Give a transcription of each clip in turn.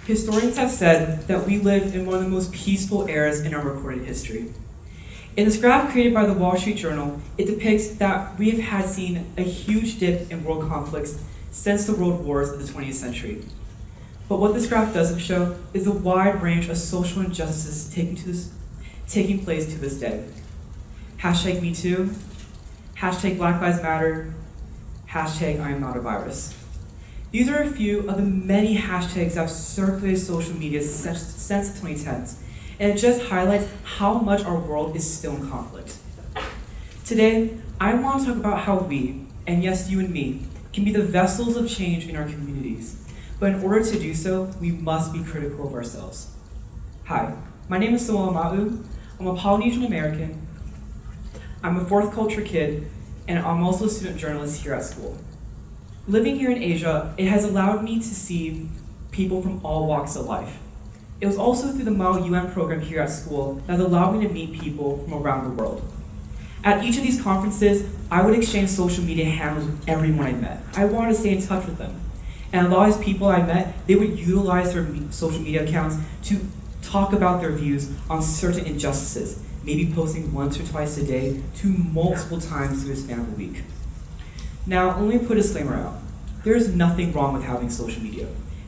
Historians have said that we live in one of the most peaceful eras in our recorded history. In this graph created by the Wall Street Journal, it depicts that we have seen a huge dip in world conflicts since the world wars of the 20th century. But what this graph doesn't show is the wide range of social injustices taking place to this day. Hashtag #MeToo, hashtag Black Lives Matter, hashtag I am not a virus. These are a few of the many hashtags that have circulated social media since the 2010s, and it just highlights how much our world is still in conflict. Today, I want to talk about how we, and yes, you and me, can be the vessels of change in our communities. But in order to do so, we must be critical of ourselves. Hi, my name is Samuela Ma'u. I'm a Polynesian American. I'm a fourth culture kid, and I'm also a student journalist here at school. Living here in Asia, it has allowed me to see people from all walks of life. It was also through the Ma'u UN program here at school that has allowed me to meet people from around the world. At each of these conferences, I would exchange social media handles with everyone I met. I wanted to stay in touch with them. And a lot of these people I met, they would utilize their social media accounts to talk about their views on certain injustices, maybe posting once or twice a day to multiple times through the span of a week. Now, let me put a disclaimer out. There is nothing wrong with having social media.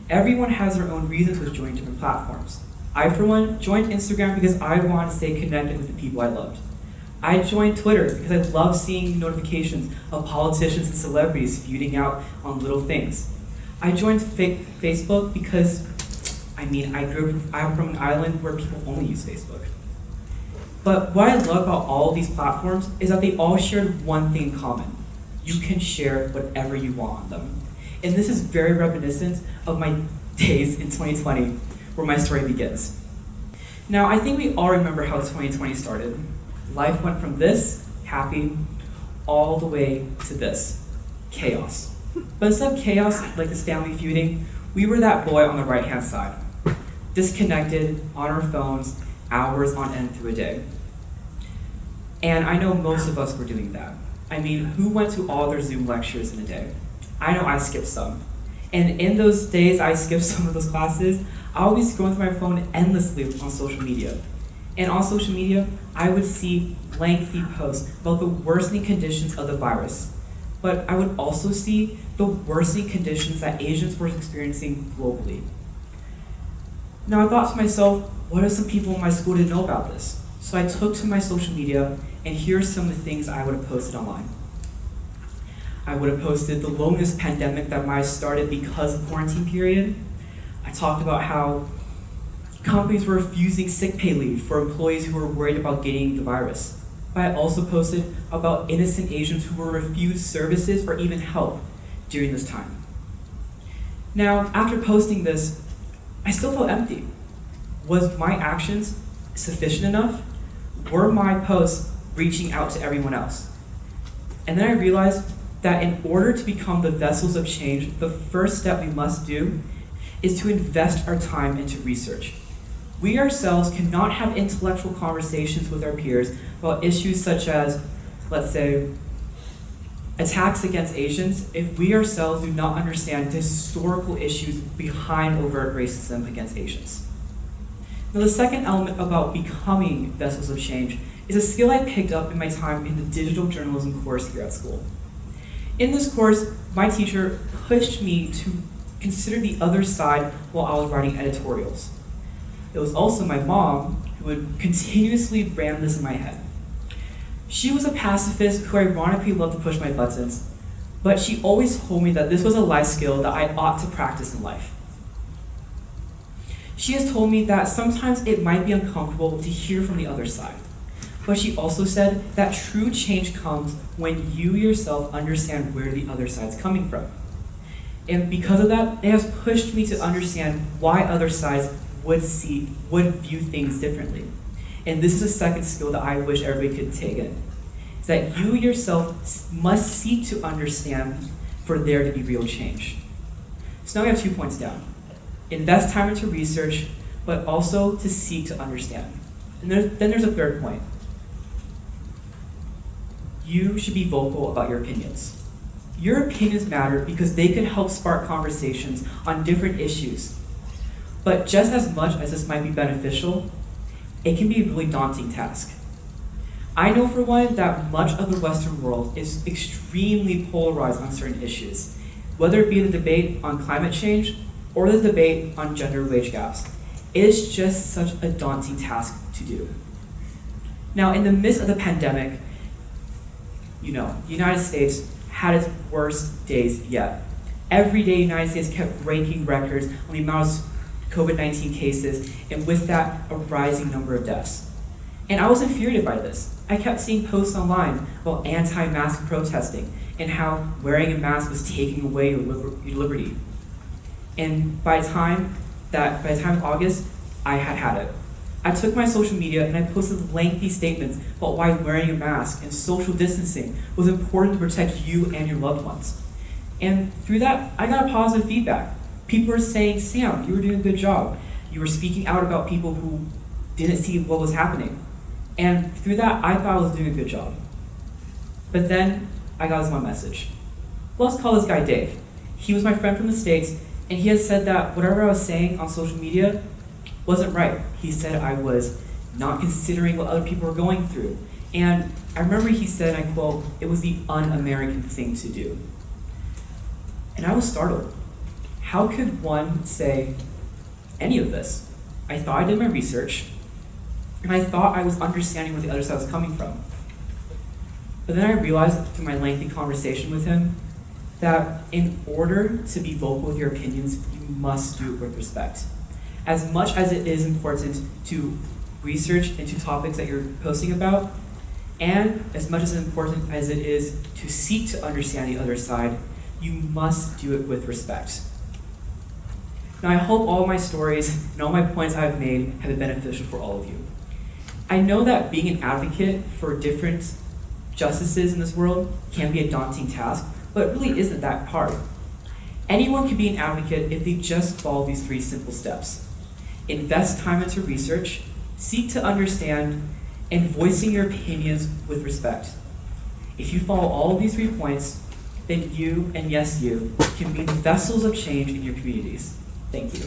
Everyone has their own reasons for joining different platforms. I, for one, joined Instagram because I wanted to stay connected with the people I loved. I joined Twitter because I love seeing notifications of politicians and celebrities feuding out on little things. I joined Facebook because, I'm from an island where people only use Facebook. But what I love about all of these platforms is that they all share one thing in common. You can share whatever you want on them. And this is very reminiscent of my days in 2020, where my story begins. Now, I think we all remember how 2020 started. Life went from this, happy, all the way to this, chaos. But instead of chaos, like this family feuding, we were that boy on the right-hand side, disconnected, on our phones, hours on end through a day. And I know most of us were doing that. I mean, who went to all their Zoom lectures in a day? I know I skipped some. And in those days I skipped some of those classes, I would be scrolling through my phone endlessly on social media. And on social media, I would see lengthy posts about the worsening conditions of the virus. But I would also see the worsening conditions that Asians were experiencing globally. Now I thought to myself, what if some people in my school didn't know about this? So I took to my social media, and here are some of the things I would have posted online. I would have posted the longest pandemic that might have started because of quarantine period. I talked about how companies were refusing sick pay leave for employees who were worried about getting the virus. But I also posted about innocent Asians who were refused services or even help during this time. Now, after posting this, I still felt empty. Was my actions sufficient enough? Were my posts reaching out to everyone else? And then I realized that in order to become the vessels of change, the first step we must do is to invest our time into research. We ourselves cannot have intellectual conversations with our peers about issues such as, let's say, attacks against Asians if we ourselves do not understand the historical issues behind overt racism against Asians. Now, the second element about becoming vessels of change is a skill I picked up in my time in the digital journalism course here at school. In this course, my teacher pushed me to consider the other side while I was writing editorials. It was also my mom who would continuously ram this in my head. She was a pacifist who ironically loved to push my buttons, but she always told me that this was a life skill that I ought to practice in life. She has told me that sometimes it might be uncomfortable to hear from the other side, but she also said that true change comes when you yourself understand where the other side's coming from. And because of that, it has pushed me to understand why other sides would view things differently. And this is a second skill that I wish everybody could take in. Is that you yourself must seek to understand for there to be real change. So now we have 2 points down. Invest time into research, but also to seek to understand. And then there's a third point. You should be vocal about your opinions. Your opinions matter because they can help spark conversations on different issues. But just as much as this might be beneficial, it can be a really daunting task. I know for one that much of the Western world is extremely polarized on certain issues, whether it be the debate on climate change or the debate on gender wage gaps. It is just such a daunting task to do. Now, in the midst of the pandemic, the United States had its worst days yet. Every day, the United States kept breaking records on the amount of COVID-19 cases, and with that, a rising number of deaths. And I was infuriated by this. I kept seeing posts online about anti-mask protesting and how wearing a mask was taking away your liberty. And by the time of August, I had it. I took my social media and I posted lengthy statements about why wearing a mask and social distancing was important to protect you and your loved ones. And through that, I got a positive feedback. People were saying, Sam, you were doing a good job. You were speaking out about people who didn't see what was happening. And through that, I thought I was doing a good job. But then I got this one message. Let's call this guy Dave. He was my friend from the States, and he had said that whatever I was saying on social media wasn't right. He said I was not considering what other people were going through. And I remember he said, and I quote, it was the un-American thing to do. And I was startled. How could one say any of this? I thought I did my research, and I thought I was understanding where the other side was coming from. But then I realized through my lengthy conversation with him that in order to be vocal with your opinions, you must do it with respect. As much as it is important to research into topics that you're posting about, and as much as important as it is to seek to understand the other side, you must do it with respect. Now, I hope all my stories and all my points I've made have been beneficial for all of you. I know that being an advocate for different justices in this world can be a daunting task, but it really isn't that hard. Anyone can be an advocate if they just follow these 3 simple steps. Invest time into research, seek to understand, and voicing your opinions with respect. If you follow all of these 3 points, then you, and yes you, can be the vessels of change in your communities. Thank you.